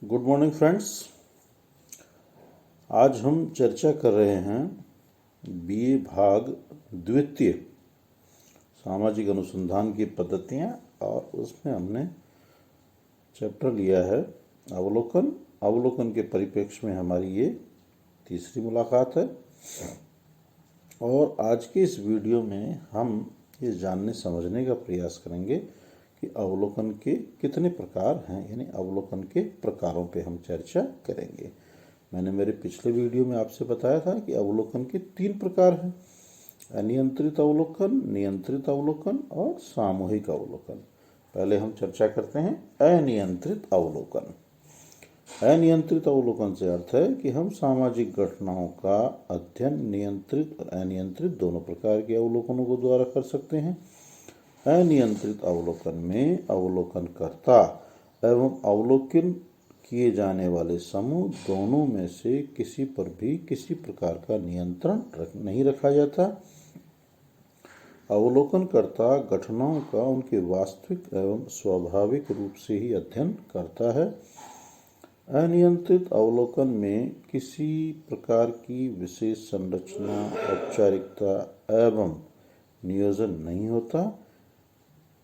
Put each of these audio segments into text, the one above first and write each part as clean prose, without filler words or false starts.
Good morning friends. आज हम चर्चा कर रहे हैं बीए भाग द्वितीय सामाजिक अनुसंधान की पद्धतियां, और उसमें हमने चैप्टर लिया है अवलोकन। अवलोकन के परिप्रेक्ष्य में हमारी ये तीसरी मुलाकात है। और आज के इस वीडियो में हम ये जानने समझने का प्रयास करेंगे कि अवलोकन के कितने प्रकार हैं, यानी अवलोकन के प्रकारों पे हम चर्चा करेंगे। मैंने मेरे पिछले वीडियो में आपसे बताया था कि अवलोकन के 3 प्रकार हैं: अनियंत्रित अवलोकन, नियंत्रित अवलोकन और सामूहिक अवलोकन। पहले हम चर्चा करते हैं अनियंत्रित अवलोकन। अनियंत्रित अवलोकन से अर्थ है कि हम सामाजिक घटनाओं का अध्ययन नियंत्रित और अनियंत्रित दोनों प्रकार के अवलोकनों को द्वारा कर सकते हैं। अनियंत्रित अवलोकन में अवलोकनकर्ता एवं अवलोकन किए जाने वाले समूह दोनों में से किसी पर भी किसी प्रकार का नियंत्रण नहीं रखा जाता। अवलोकनकर्ता घटनाओं का उनके वास्तविक एवं स्वाभाविक रूप से ही अध्ययन करता है। अनियंत्रित अवलोकन में किसी प्रकार की विशेष संरचना, औपचारिकता एवं नियोजन नहीं होता।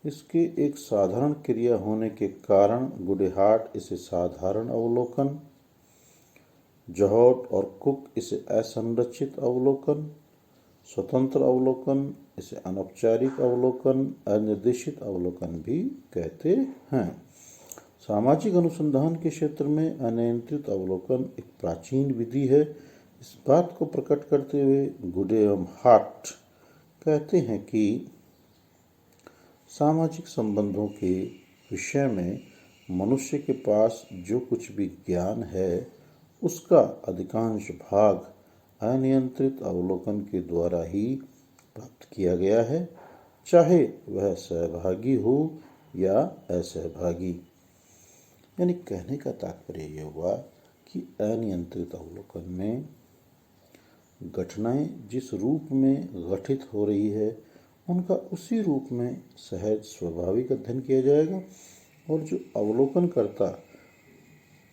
इसके एक साधारण क्रिया होने के कारण गुडेहाट इसे साधारण अवलोकन, जहॉट और कुक इसे असंरचित अवलोकन, स्वतंत्र अवलोकन इसे अनौपचारिक अवलोकन, अनिर्देशित अवलोकन भी कहते हैं। सामाजिक अनुसंधान के क्षेत्र में अनियंत्रित अवलोकन एक प्राचीन विधि है। इस बात को प्रकट करते हुए गुडे एवं हार्ट कहते हैं कि सामाजिक संबंधों के विषय में मनुष्य के पास जो कुछ भी ज्ञान है उसका अधिकांश भाग अनियंत्रित अवलोकन के द्वारा ही प्राप्त किया गया है, चाहे वह सहभागी हो या असहभागी। यानी कहने का तात्पर्य यह हुआ कि अनियंत्रित अवलोकन में घटनाएं जिस रूप में गठित हो रही है उनका उसी रूप में सहज स्वाभाविक अध्ययन किया जाएगा, और जो अवलोकन करता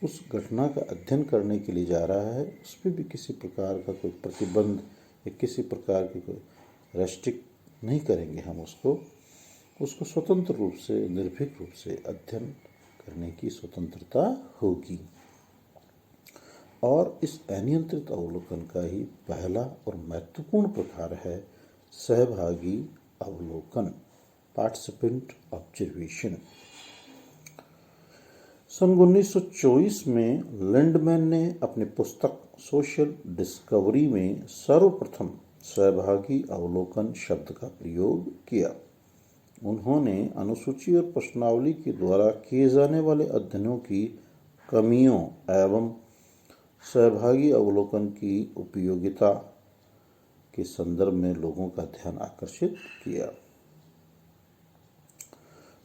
उस घटना का अध्ययन करने के लिए जा रहा है उस पर भी किसी प्रकार का कोई प्रतिबंध या किसी प्रकार की कोई रेस्ट्रिक्ट नहीं करेंगे। हम उसको स्वतंत्र रूप से, निर्भीक रूप से अध्ययन करने की स्वतंत्रता होगी। और इस अनियंत्रित अवलोकन का ही पहला और महत्वपूर्ण प्रकार है सहभागी अवलोकन, पार्टिसिपेंट ऑब्जर्वेशन। सन 1924 में लिंडमैन ने अपनी पुस्तक सोशल डिस्कवरी में सर्वप्रथम सहभागी अवलोकन शब्द का प्रयोग किया। उन्होंने अनुसूची और प्रश्नावली के द्वारा किए जाने वाले अध्ययनों की कमियों एवं सहभागी अवलोकन की उपयोगिता के संदर्भ में लोगों का ध्यान आकर्षित किया।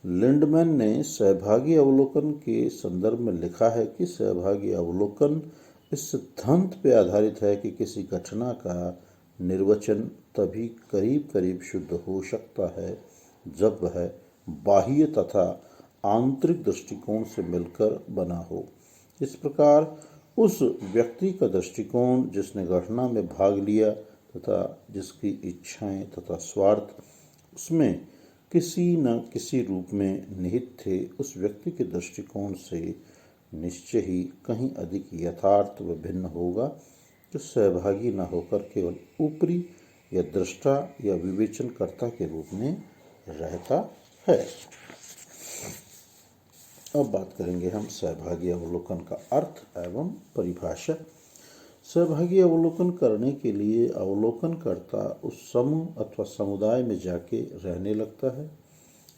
लिंडमैन ने सहभागी अवलोकन के संदर्भ में लिखा है कि सहभागी अवलोकन इस सिद्धांत पर आधारित है कि किसी घटना का निर्वचन तभी करीब करीब शुद्ध हो सकता है जब वह बाह्य तथा आंतरिक दृष्टिकोण से मिलकर बना हो। इस प्रकार उस व्यक्ति का दृष्टिकोण जिसने घटना में भाग लिया तथा जिसकी इच्छाएं तथा स्वार्थ उसमें किसी न किसी रूप में निहित थे, उस व्यक्ति के दृष्टिकोण से निश्चय ही कहीं अधिक यथार्थ व भिन्न होगा, जो सहभागी न होकर केवल ऊपरी या दृष्टा या विवेचनकर्ता के रूप में रहता है। अब बात करेंगे हम सहभागी अवलोकन का अर्थ एवं परिभाषा। सहभागी अवलोकन करने के लिए अवलोकनकर्ता उस समूह अथवा समुदाय में जाके रहने लगता है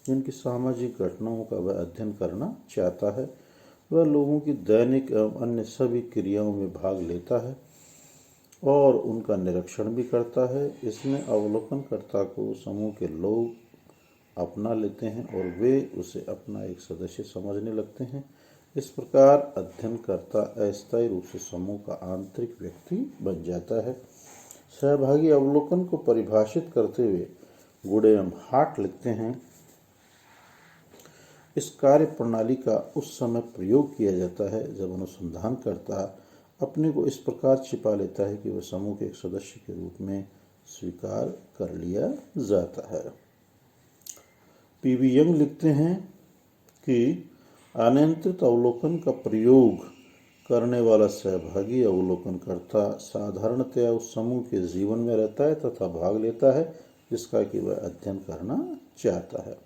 जिनकी सामाजिक घटनाओं का वह अध्ययन करना चाहता है। वह लोगों की दैनिक एवं अन्य सभी क्रियाओं में भाग लेता है और उनका निरीक्षण भी करता है। इसमें अवलोकनकर्ता को समूह के लोग अपना लेते हैं और वे उसे अपना एक सदस्य समझने लगते हैं। इस प्रकार अध्ययनकर्ता अस्थायी रूप से समूह का आंतरिक व्यक्ति बन जाता है। सहभागी अवलोकन को परिभाषित करते हुए गुडे एवं हार्ट लिखते हैं इस कार्य प्रणाली का उस समय प्रयोग किया जाता है जब अनुसंधानकर्ता अपने को इस प्रकार छिपा लेता है कि वह समूह के एक सदस्य के रूप में स्वीकार कर लिया जाता है। पीवी यंग लिखते हैं कि अनियंत्रित अवलोकन का प्रयोग करने वाला सहभागी अवलोकनकर्ता साधारणतया उस समूह के जीवन में रहता है तथा भाग लेता है जिसका कि वह अध्ययन करना चाहता है।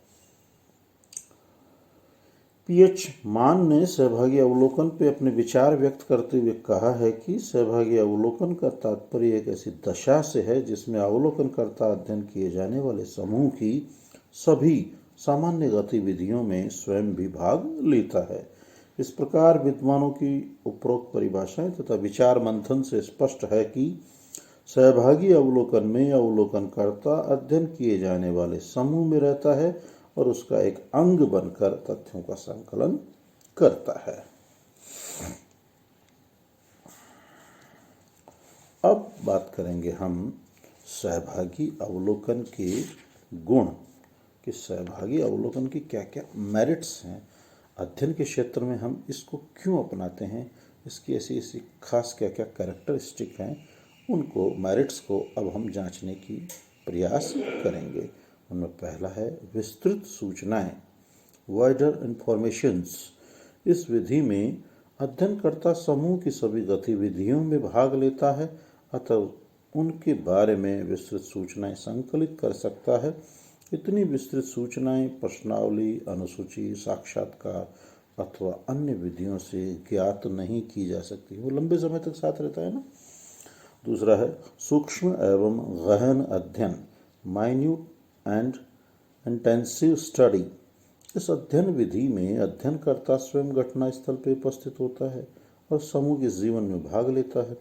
पीएच मान ने सहभागी अवलोकन पे अपने विचार व्यक्त करते हुए कहा है कि सहभागी अवलोकन का तात्पर्य एक ऐसी दशा से है जिसमें अवलोकनकर्ता अध्ययन किए जाने वाले समूह की सभी सामान्य गतिविधियों में स्वयं भी भाग लेता है। इस प्रकार विद्वानों की उपरोक्त परिभाषाएं तथा विचार मंथन से स्पष्ट है कि सहभागी अवलोकन में अवलोकनकर्ता अध्ययन किए जाने वाले समूह में रहता है और उसका एक अंग बनकर तथ्यों का संकलन करता है। अब बात करेंगे हम सहभागी अवलोकन के गुण कि सहभागी अवलोकन की क्या क्या मेरिट्स हैं, अध्ययन के क्षेत्र में हम इसको क्यों अपनाते हैं, इसकी ऐसी ऐसी खास क्या क्या कैरेक्टरिस्टिक हैं, उनको मेरिट्स को अब हम जांचने की प्रयास करेंगे। उनमें पहला है विस्तृत सूचनाएं, वाइडर इंफॉर्मेशंस। इस विधि में अध्ययनकर्ता समूह की सभी गतिविधियों में भाग लेता है अतः उनके बारे में विस्तृत सूचनाएं संकलित कर सकता है। इतनी विस्तृत सूचनाएं प्रश्नावली, अनुसूची, साक्षात्कार अथवा अन्य विधियों से ज्ञात नहीं की जा सकती, वो लंबे समय तक साथ रहता है ना। दूसरा है सूक्ष्म एवं गहन अध्ययन, माइन्यूट एंड इंटेंसिव स्टडी। इस अध्ययन विधि में अध्ययनकर्ता स्वयं घटनास्थल पर उपस्थित होता है और समूह के जीवन में भाग लेता है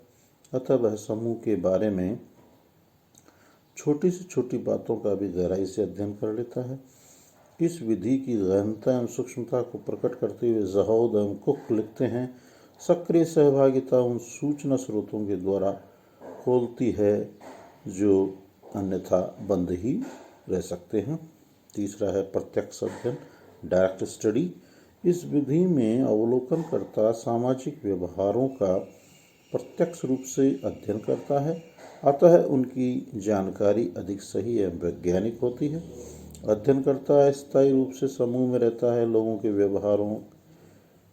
अतः वह समूह के बारे में छोटी से छोटी बातों का भी गहराई से अध्ययन कर लेता है। इस विधि की गहनता एवं सूक्ष्मता को प्रकट करते हुए ज़हौद एवं कुक लिखते हैं, सक्रिय सहभागिता उन सूचना स्रोतों के द्वारा खोलती है जो अन्यथा बंद ही रह सकते हैं। तीसरा है प्रत्यक्ष अध्ययन, डायरेक्ट स्टडी। इस विधि में अवलोकनकर्ता सामाजिक व्यवहारों का प्रत्यक्ष रूप से अध्ययन करता है अतः उनकी जानकारी अधिक सही एवं वैज्ञानिक होती है। अध्ययनकर्ता अस्थायी रूप से समूह में रहता है, लोगों के व्यवहारों,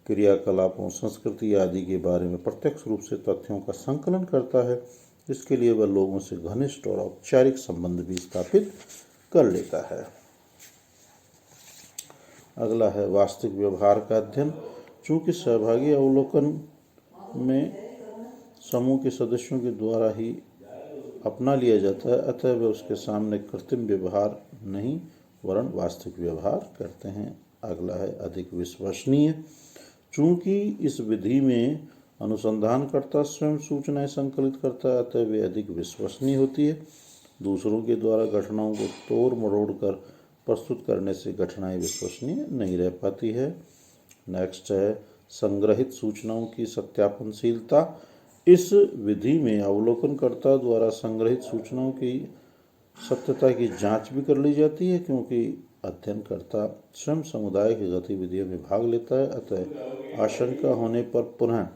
क्रियाकलापों, संस्कृति आदि के बारे में प्रत्यक्ष रूप से तथ्यों का संकलन करता है। इसके लिए वह लोगों से घनिष्ठ और औपचारिक संबंध भी स्थापित कर लेता है। अगला है वास्तविक व्यवहार का अध्ययन। चूंकि सहभागी अवलोकन में समूह के सदस्यों के द्वारा ही अपना लिया जाता है अतः वे उसके सामने कृत्रिम व्यवहार नहीं वरन वास्तविक व्यवहार करते हैं। अगला है अधिक विश्वसनीय। चूंकि इस विधि में अनुसंधानकर्ता स्वयं सूचनाएं संकलित करता है अतः वे अधिक विश्वसनीय होती है। दूसरों के द्वारा घटनाओं को तोड़ मरोड़ कर प्रस्तुत करने से घटनाएं विश्वसनीय नहीं रह पाती है। नेक्स्ट है संग्रहित सूचनाओं की सत्यापनशीलता। इस विधि में अवलोकनकर्ता द्वारा संग्रहित सूचनाओं की सत्यता की जांच भी कर ली जाती है क्योंकि अध्ययनकर्ता स्वयं समुदाय की गतिविधियों में भाग लेता है अतः आशंका होने पर पुनः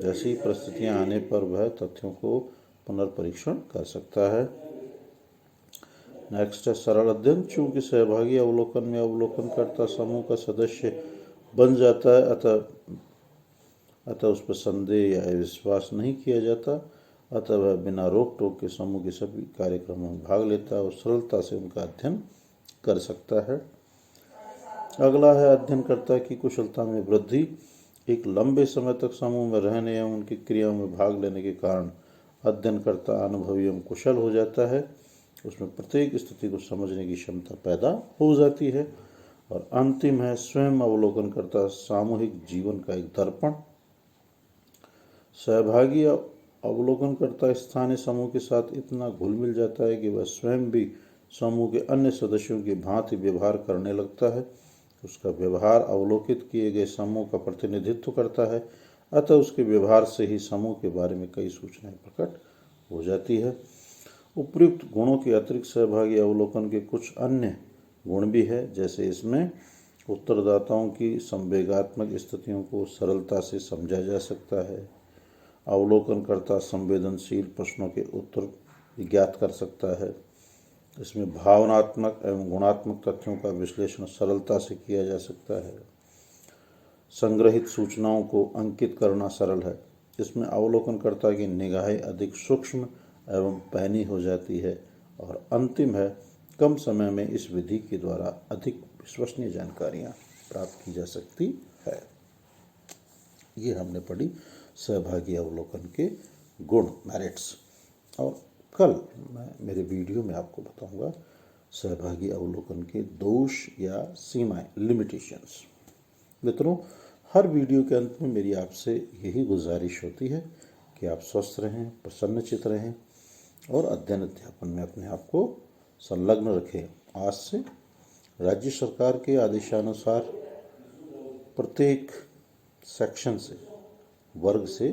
ऐसी परिस्थितियां आने पर वह तथ्यों को पुनर्परीक्षण कर सकता है। नेक्स्ट है सरल अध्ययन। चूंकि सहभागी अवलोकन में अवलोकनकर्ता समूह का सदस्य बन जाता है अतः उस पर संदेह या विश्वास नहीं किया जाता अतः वह बिना रोक टोक के समूह के सभी कार्यक्रमों में भाग लेता है और सरलता से उनका अध्ययन कर सकता है। अगला है अध्ययनकर्ता की कुशलता में वृद्धि। एक लंबे समय तक समूह में रहने एवं उनकी क्रियाओं में भाग लेने के कारण अध्ययनकर्ता अनुभवी एवं कुशल हो जाता है। उसमें प्रत्येक स्थिति को समझने की क्षमता पैदा हो जाती है। और अंतिम है स्वयं अवलोकनकर्ता सामूहिक जीवन का एक दर्पण। सहभागी अवलोकनकर्ता स्थानीय समूह के साथ इतना घुल मिल जाता है कि वह स्वयं भी समूह के अन्य सदस्यों की भांति व्यवहार करने लगता है। उसका व्यवहार अवलोकित किए गए समूह का प्रतिनिधित्व करता है अतः उसके व्यवहार से ही समूह के बारे में कई सूचनाएं प्रकट हो जाती है। उपयुक्त गुणों के अतिरिक्त सहभागी अवलोकन के कुछ अन्य गुण भी है, जैसे इसमें उत्तरदाताओं की संवेगात्मक स्थितियों को सरलता से समझा जा सकता है। अवलोकनकर्ता संवेदनशील प्रश्नों के उत्तर ज्ञात कर सकता है। इसमें भावनात्मक एवं गुणात्मक तथ्यों का विश्लेषण सरलता से किया जा सकता है। संग्रहित सूचनाओं को अंकित करना सरल है। इसमें अवलोकनकर्ता की निगाहें अधिक सूक्ष्म एवं पैनी हो जाती है। और अंतिम है, कम समय में इस विधि के द्वारा अधिक विश्वसनीय जानकारियाँ प्राप्त की जा सकती है। ये हमने पढ़ी सहभागी अवलोकन के गुण, मेरिट्स। और कल मैं मेरे वीडियो में आपको बताऊंगा सहभागी अवलोकन के दोष या सीमाएं, लिमिटेशंस। मित्रों, हर वीडियो के अंत में मेरी आपसे यही गुजारिश होती है कि आप स्वस्थ रहें, प्रसन्नचित्त रहें और अध्ययन अध्यापन में अपने आप को संलग्न रखें। आज से राज्य सरकार के आदेशानुसार प्रत्येक सेक्शन से, वर्ग से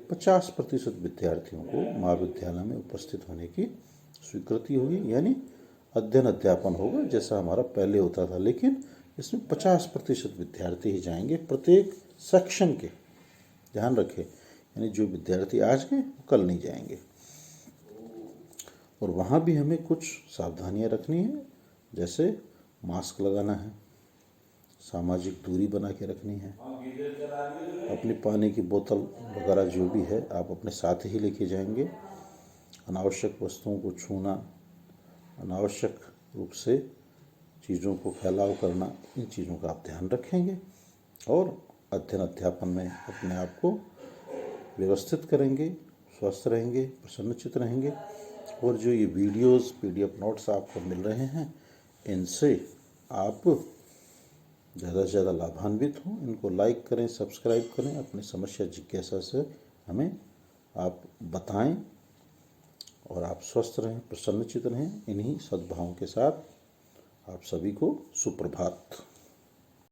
50% विद्यार्थियों को महाविद्यालय में उपस्थित होने की स्वीकृति होगी, यानी अध्ययन अध्यापन होगा जैसा हमारा पहले होता था। लेकिन इसमें 50% विद्यार्थी ही जाएंगे प्रत्येक सेक्शन के, ध्यान रखें। यानी जो विद्यार्थी आज गए वो कल नहीं जाएंगे। और वहाँ भी हमें कुछ सावधानियाँ रखनी है, जैसे मास्क लगाना है, सामाजिक दूरी बना के रखनी है, अपनी पानी की बोतल वगैरह जो भी है आप अपने साथ ही लेके जाएंगे। अनावश्यक वस्तुओं को छूना, अनावश्यक रूप से चीज़ों को फैलाव करना, इन चीज़ों का आप ध्यान रखेंगे और अध्ययन अध्यापन में अपने आप को व्यवस्थित करेंगे, स्वस्थ रहेंगे, प्रसन्नचित्त रहेंगे। और जो ये वीडियोस, PDF नोट्स आपको मिल रहे हैं, इनसे आप ज़्यादा से ज़्यादा लाभान्वित हों। इनको लाइक करें, सब्सक्राइब करें, अपनी समस्या जिज्ञासा से हमें आप बताएं और आप स्वस्थ रहें, प्रसन्नचित्त रहें। इन्हीं सद्भावों के साथ आप सभी को सुप्रभात।